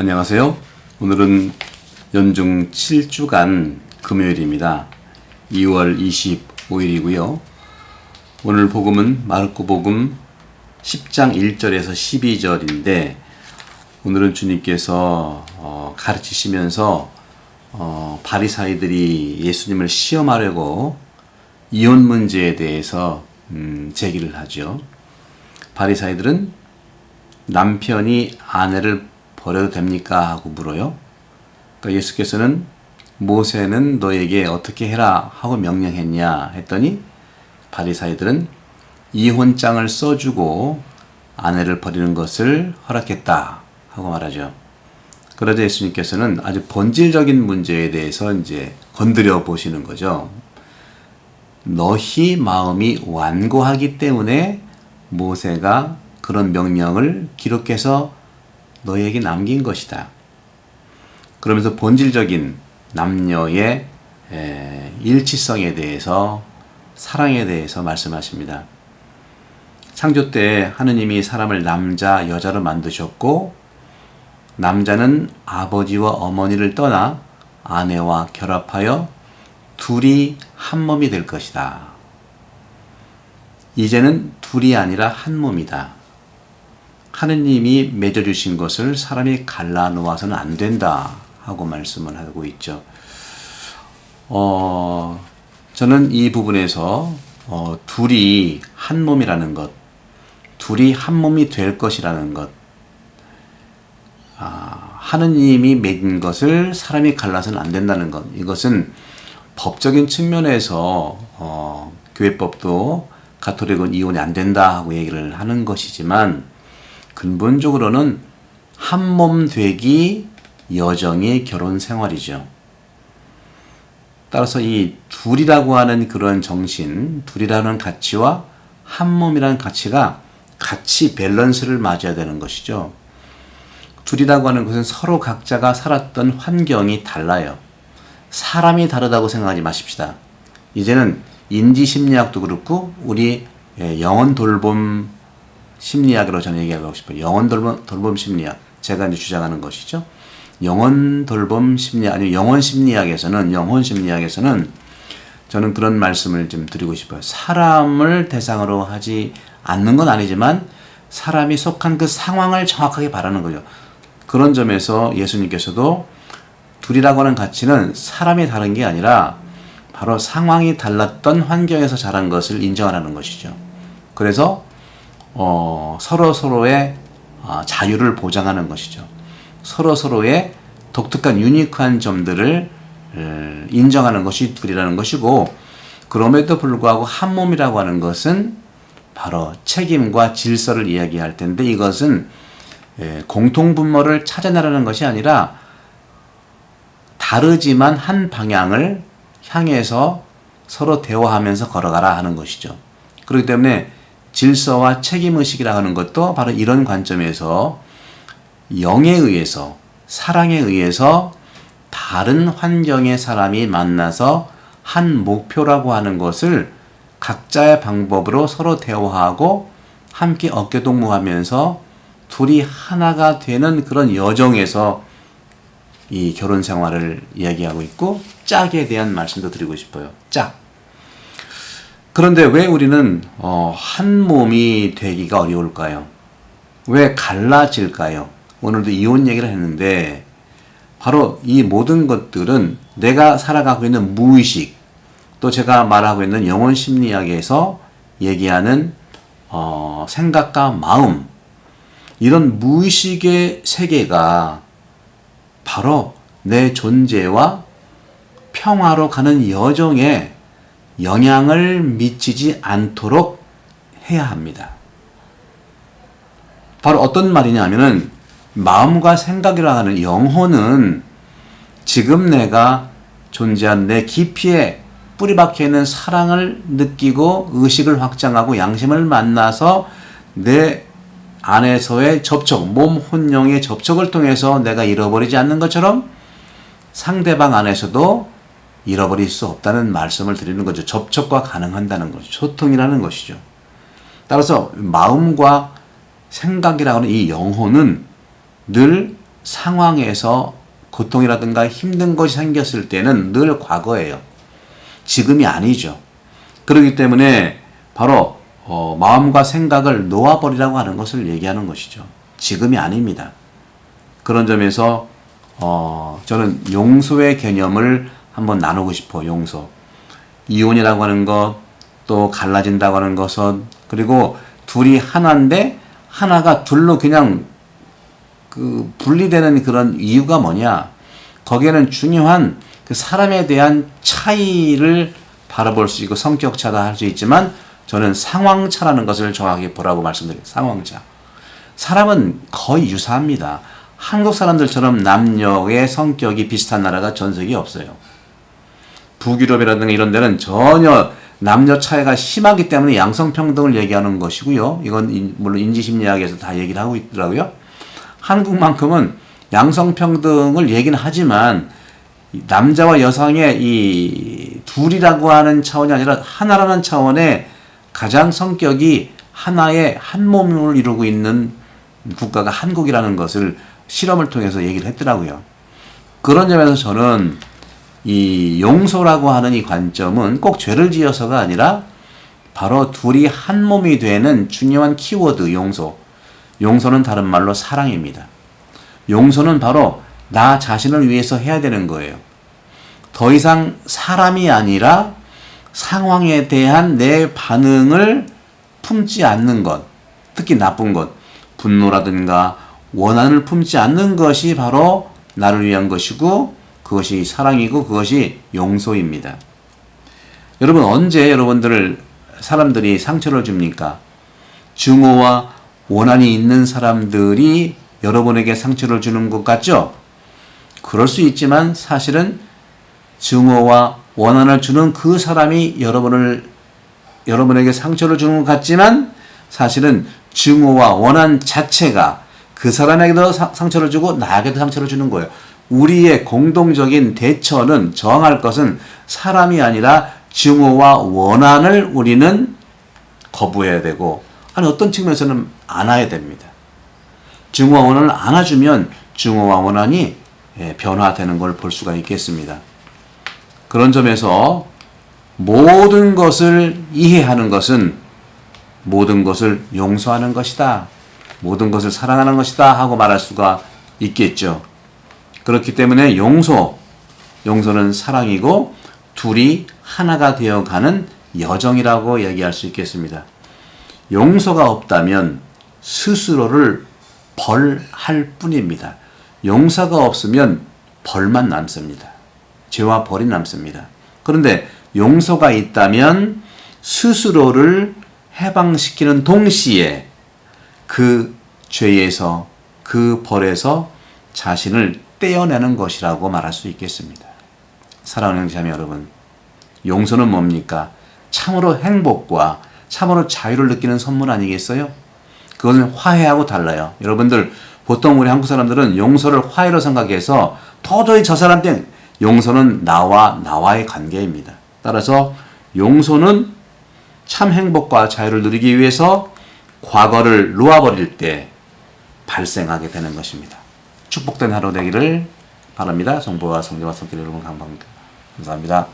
안녕하세요. 오늘은 연중 7주간 금요일입니다. 2월 25일이고요. 오늘 복음은 마르코 복음 10장 1절에서 12절인데 오늘은 주님께서 가르치시면서 바리사이들이 예수님을 시험하려고 이혼 문제에 대해서 제기를 하죠. 바리사이들은 남편이 아내를 버려도 됩니까? 하고 물어요. 그러니까 예수께서는 모세는 너에게 어떻게 해라 하고 명령했냐 했더니 바리사이들은 이혼장을 써주고 아내를 버리는 것을 허락했다 하고 말하죠. 그러자 예수님께서는 아주 본질적인 문제에 대해서 이제 건드려 보시는 거죠. 너희 마음이 완고하기 때문에 모세가 그런 명령을 기록해서 너희에게 남긴 것이다. 그러면서 본질적인 남녀의 일치성에 대해서 사랑에 대해서 말씀하십니다. 창조 때 하느님이 사람을 남자, 여자로 만드셨고 남자는 아버지와 어머니를 떠나 아내와 결합하여 둘이 한 몸이 될 것이다. 이제는 둘이 아니라 한 몸이다. 하느님이 맺어주신 것을 사람이 갈라놓아서는 안 된다 하고 말씀을 하고 있죠. 저는 이 부분에서 둘이 한 몸이라는 것, 둘이 한 몸이 될 것이라는 것, 하느님이 맺은 것을 사람이 갈라서는 안 된다는 것, 이것은 법적인 측면에서 교회법도 가톨릭은 이혼이 안 된다 하고 얘기를 하는 것이지만 근본적으로는 한 몸 되기 여정의 결혼 생활이죠. 따라서 이 둘이라고 하는 그런 정신, 둘이라는 가치와 한 몸이라는 가치가 같이 밸런스를 맞아야 되는 것이죠. 둘이라고 하는 것은 서로 각자가 살았던 환경이 달라요. 사람이 다르다고 생각하지 마십시다. 이제는 인지심리학도 그렇고 우리 영혼 돌봄 심리학으로 저는 얘기하고 싶어요. 영혼 돌봄 심리학. 제가 이제 주장하는 것이죠. 영혼 돌봄 심리학, 아니면 영혼 심리학에서는 저는 그런 말씀을 좀 드리고 싶어요. 사람을 대상으로 하지 않는 건 아니지만 사람이 속한 그 상황을 정확하게 바라는 거죠. 그런 점에서 예수님께서도 둘이라고 하는 가치는 사람이 다른 게 아니라 바로 상황이 달랐던 환경에서 자란 것을 인정하라는 것이죠. 그래서 서로의 자유를 보장하는 것이죠. 서로의 독특한 유니크한 점들을 인정하는 것이 둘이라는 것이고, 그럼에도 불구하고 한 몸이라고 하는 것은 바로 책임과 질서를 이야기할 텐데, 이것은 공통분모를 찾아내라는 것이 아니라 다르지만 한 방향을 향해서 서로 대화하면서 걸어가라 하는 것이죠. 그렇기 때문에 질서와 책임의식이라 하는 것도 바로 이런 관점에서 영에 의해서, 사랑에 의해서 다른 환경의 사람이 만나서 한 목표라고 하는 것을 각자의 방법으로 서로 대화하고 함께 어깨동무하면서 둘이 하나가 되는 그런 여정에서 이 결혼 생활을 이야기하고 있고, 짝에 대한 말씀도 드리고 싶어요. 짝. 그런데 왜 우리는 한 몸이 되기가 어려울까요? 왜 갈라질까요? 오늘도 이혼 얘기를 했는데 바로 이 모든 것들은 내가 살아가고 있는 무의식, 또 제가 말하고 있는 영혼 심리학에서 얘기하는 생각과 마음, 이런 무의식의 세계가 바로 내 존재와 평화로 가는 여정에 영향을 미치지 않도록 해야 합니다. 바로 어떤 말이냐면은 마음과 생각이라 하는 영혼은 지금 내가 존재한 내 깊이에 뿌리박혀 있는 사랑을 느끼고 의식을 확장하고 양심을 만나서 내 안에서의 접촉, 몸, 혼, 영의 접촉을 통해서 내가 잃어버리지 않는 것처럼 상대방 안에서도 잃어버릴 수 없다는 말씀을 드리는 거죠. 접촉과 가능한다는 거죠. 소통이라는 것이죠. 따라서 마음과 생각이라고 하는 이 영혼은 늘 상황에서 고통이라든가 힘든 것이 생겼을 때는 늘 과거예요. 지금이 아니죠. 그렇기 때문에 바로 마음과 생각을 놓아버리라고 하는 것을 얘기하는 것이죠. 지금이 아닙니다. 그런 점에서 저는 용서의 개념을 한번 나누고 싶어. 용서. 이혼이라고 하는 것, 또 갈라진다고 하는 것은, 그리고 둘이 하나인데 하나가 둘로 그냥 분리되는 그런 이유가 뭐냐? 거기에는 중요한 그 사람에 대한 차이를 바라볼 수 있고 성격 차다 할 수 있지만 저는 상황차라는 것을 정확하게 보라고 말씀드려요. 상황차. 사람은 거의 유사합니다. 한국 사람들처럼 남녀의 성격이 비슷한 나라가 전 세계에 없어요. 북유럽이라든가 이런 데는 전혀 남녀 차이가 심하기 때문에 양성평등을 얘기하는 것이고요. 이건 물론 인지심리학에서 다 얘기를 하고 있더라고요. 한국만큼은 양성평등을 얘기는 하지만 남자와 여성의 이 둘이라고 하는 차원이 아니라 하나라는 차원의 가장 성격이 하나의 한 몸을 이루고 있는 국가가 한국이라는 것을 실험을 통해서 얘기를 했더라고요. 그런 점에서 저는 이 용서라고 하는 이 관점은 꼭 죄를 지어서가 아니라 바로 둘이 한 몸이 되는 중요한 키워드 용서. 용서는 다른 말로 사랑입니다. 용서는 바로 나 자신을 위해서 해야 되는 거예요. 더 이상 사람이 아니라 상황에 대한 내 반응을 품지 않는 것, 특히 나쁜 것, 분노라든가 원한을 품지 않는 것이 바로 나를 위한 것이고 그것이 사랑이고 그것이 용서입니다. 여러분 언제 사람들이 상처를 줍니까? 증오와 원한이 있는 사람들이 여러분에게 상처를 주는 것 같죠? 그럴 수 있지만 사실은 증오와 원한을 주는 그 사람이 여러분에게 상처를 주는 것 같지만 사실은 증오와 원한 자체가 그 사람에게도 상처를 주고 나에게도 상처를 주는 거예요. 우리의 공동적인 대처는 정할 것은 사람이 아니라 증오와 원한을 우리는 거부해야 되고 어떤 측면에서는 안아야 됩니다. 증오와 원한을 안아주면 증오와 원한이 변화되는 걸 볼 수가 있겠습니다. 그런 점에서 모든 것을 이해하는 것은 모든 것을 용서하는 것이다. 모든 것을 사랑하는 것이다 하고 말할 수가 있겠죠. 그렇기 때문에 용서는 사랑이고 둘이 하나가 되어가는 여정이라고 얘기할 수 있겠습니다. 용서가 없다면 스스로를 벌할 뿐입니다. 용서가 없으면 벌만 남습니다. 죄와 벌이 남습니다. 그런데 용서가 있다면 스스로를 해방시키는 동시에 그 죄에서 그 벌에서 자신을 떼어내는 것이라고 말할 수 있겠습니다. 사랑하는 형제자매 여러분, 용서는 뭡니까? 참으로 행복과 참으로 자유를 느끼는 선물 아니겠어요? 그것은 화해하고 달라요. 여러분들 보통 우리 한국 사람들은 용서를 화해로 생각해서 도저히 저 사람한테 용서는 나와의 관계입니다. 따라서 용서는 참 행복과 자유를 누리기 위해서 과거를 놓아버릴 때 발생하게 되는 것입니다. 축복된 하루 되기를 바랍니다. 성부와 성자와 성령 여러분 감사합니다.